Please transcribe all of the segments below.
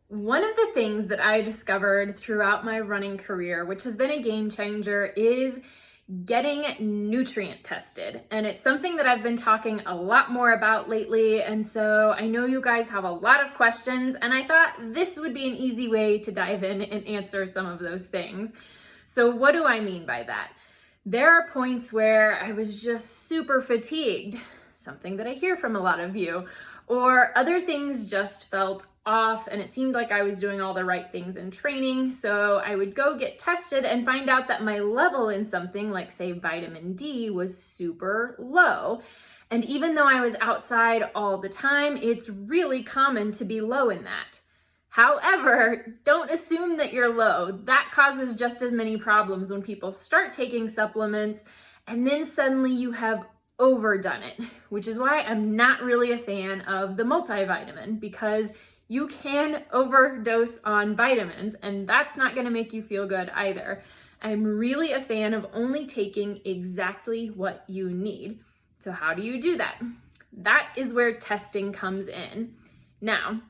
One of the things that I discovered throughout my running career, which has been a game changer, is getting nutrient tested. And it's something that I've been talking a lot more about lately. And so I know you guys have a lot of questions, and I thought this would be an easy way to dive in and answer some of those things. So what do I mean by that? There are points where I was just super fatigued, something that I hear from a lot of you, or other things just felt off and it seemed like I was doing all the right things in training. So I would go get tested and find out that my level in something like, say, vitamin D was super low. And even though I was outside all the time, it's really common to be low in that. However, don't assume that you're low. That causes just as many problems when people start taking supplements and then suddenly you have overdone it, which is why I'm not really a fan of the multivitamin, because you can overdose on vitamins and that's not going to make you feel good either. I'm really a fan of only taking exactly what you need. So how do you do that? That is where testing comes in. Now,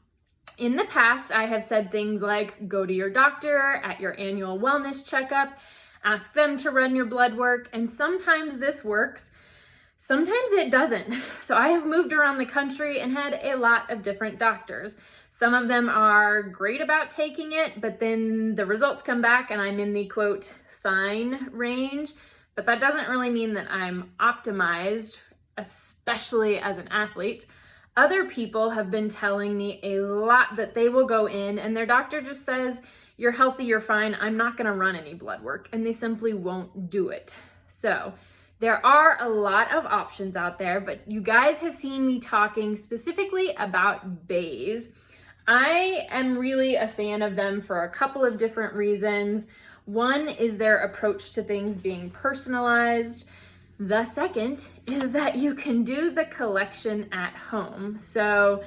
in the past, I have said things like go to your doctor at your annual wellness checkup, ask them to run your blood work, and sometimes this works. Sometimes it doesn't. So I have moved around the country and had a lot of different doctors. Some of them are great about taking it, but then the results come back and I'm in the quote, fine range. But that doesn't really mean that I'm optimized, especially as an athlete. Other people have been telling me a lot that they will go in and their doctor just says, you're healthy, you're fine, I'm not gonna run any blood work, and they simply won't do it. So there are a lot of options out there, but you guys have seen me talking specifically about bays. I am really a fan of them for a couple of different reasons. One is their approach to things being personalized. The second is that you can do the collection at home. So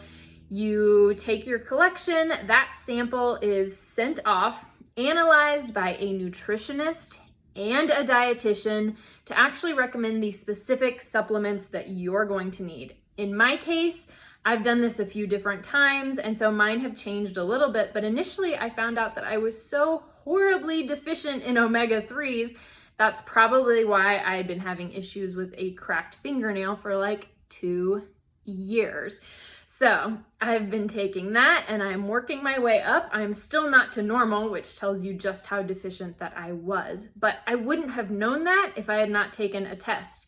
you take your collection, that sample is sent off, analyzed by a nutritionist and a dietitian to actually recommend the specific supplements that you're going to need. In my case, I've done this a few different times, and so mine have changed a little bit, but initially I found out that I was so horribly deficient in omega-3s. That's probably why I had been having issues with a cracked fingernail for like 2 years. So I've been taking that and I'm working my way up. I'm still not to normal, which tells you just how deficient that I was, but I wouldn't have known that if I had not taken a test.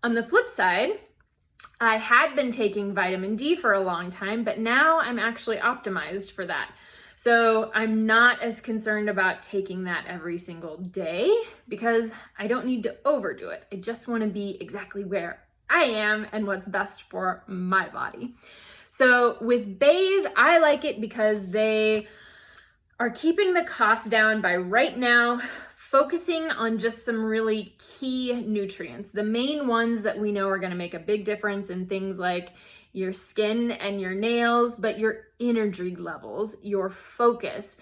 On the flip side, I had been taking vitamin D for a long time, but now I'm actually optimized for that. So I'm not as concerned about taking that every single day because I don't need to overdo it. I just want to be exactly where I am and what's best for my body. So with bays, I like it because they are keeping the cost down by right now focusing on just some really key nutrients. The main ones that we know are going to make a big difference in things like your skin and your nails, but your energy levels, your focus,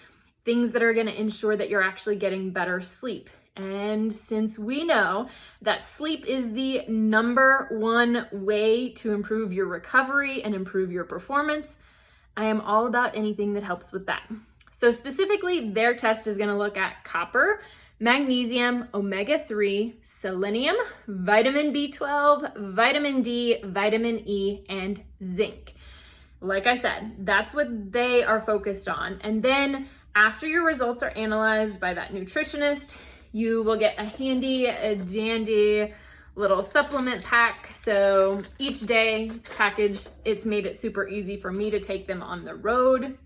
things that are going to ensure that you're actually getting better sleep. And since we know that sleep is the #1 way to improve your recovery and improve your performance, I am all about anything that helps with that. So specifically, their test is going to look at copper, magnesium, omega-3, selenium, vitamin B12, vitamin D, vitamin E, and zinc. Like I said, that's what they are focused on. And then after your results are analyzed by that nutritionist, you will get a handy dandy little supplement pack. So each day packaged, it's made it super easy for me to take them on the road.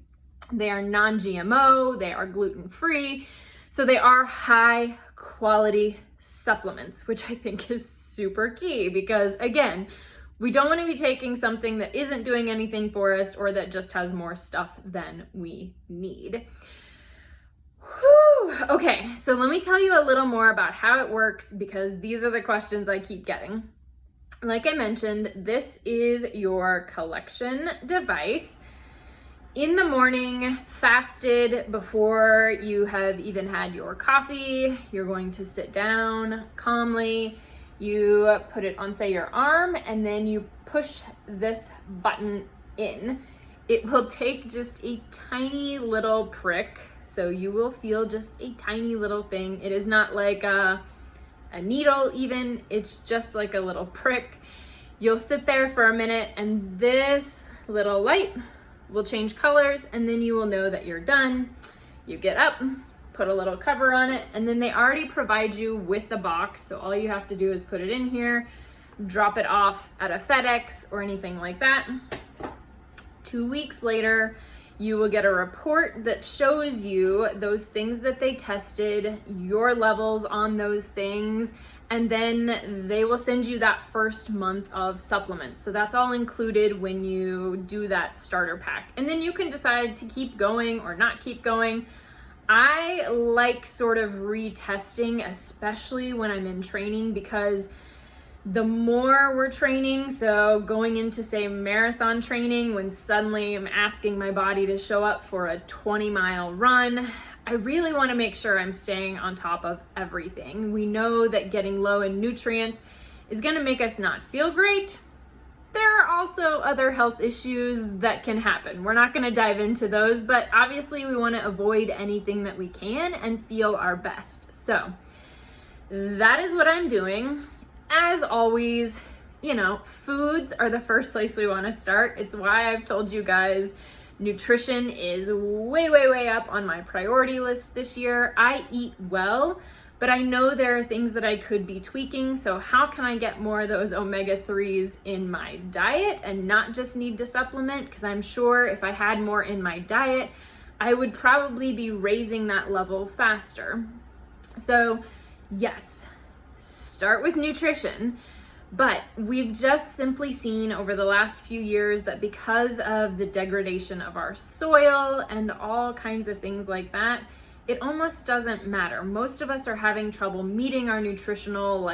They are non-GMO, they are gluten-free. So they are high quality supplements, which I think is super key because again, we don't want to be taking something that isn't doing anything for us or that just has more stuff than we need. Whew. Okay, so let me tell you a little more about how it works because these are the questions I keep getting. Like I mentioned, this is your collection device. In the morning, fasted before you have even had your coffee, you're going to sit down calmly. You put it on, say, your arm, and then you push this button in. It will take just a tiny little prick, so you will feel just a tiny little thing. It is not like a needle even, it's just like a little prick. You'll sit there for a minute and this little light will change colors, and then you will know that you're done. You get up, put a little cover on it, and then they already provide you with the box, so all you have to do is put it in here, drop it off at a FedEx or anything like that. 2 weeks later, you will get a report that shows you those things that they tested, your levels on those things, and then they will send you that first month of supplements. So that's all included when you do that starter pack. And then you can decide to keep going or not keep going. I like sort of retesting, especially when I'm in training, because the more we're training, so going into say marathon training, when suddenly I'm asking my body to show up for a 20-mile run, I really want to make sure I'm staying on top of everything. We know that getting low in nutrients is going to make us not feel great. There are also other health issues that can happen. We're not going to dive into those, but obviously we want to avoid anything that we can and feel our best. So that is what I'm doing. As always, you know, foods are the first place we want to start. It's why I've told you guys nutrition is way, way, way up on my priority list this year. I eat well, but I know there are things that I could be tweaking. So how can I get more of those omega-3s in my diet and not just need to supplement? Because I'm sure if I had more in my diet, I would probably be raising that level faster. So yes, start with nutrition, but we've just simply seen over the last few years that because of the degradation of our soil and all kinds of things like that, it almost doesn't matter. Most of us are having trouble meeting our nutritional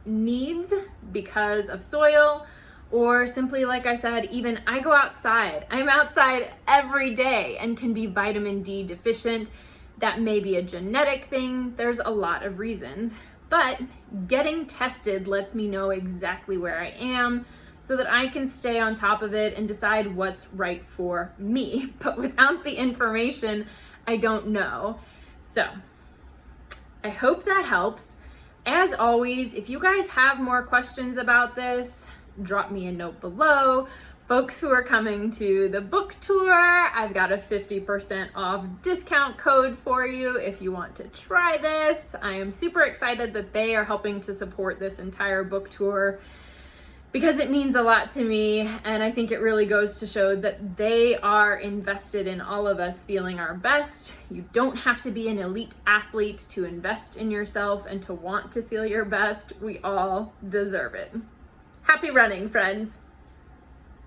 needs because of soil, or simply, like I said, even I go outside. I'm outside every day and can be vitamin D deficient. That may be a genetic thing. There's a lot of reasons. But getting tested lets me know exactly where I am so that I can stay on top of it and decide what's right for me. But without the information, I don't know. So I hope that helps. As always, if you guys have more questions about this, drop me a note below. Folks who are coming to the book tour, I've got a 50% off discount code for you if you want to try this. I am super excited that they are helping to support this entire book tour because it means a lot to me, and I think it really goes to show that they are invested in all of us feeling our best. You don't have to be an elite athlete to invest in yourself and to want to feel your best. We all deserve it. Happy running, friends.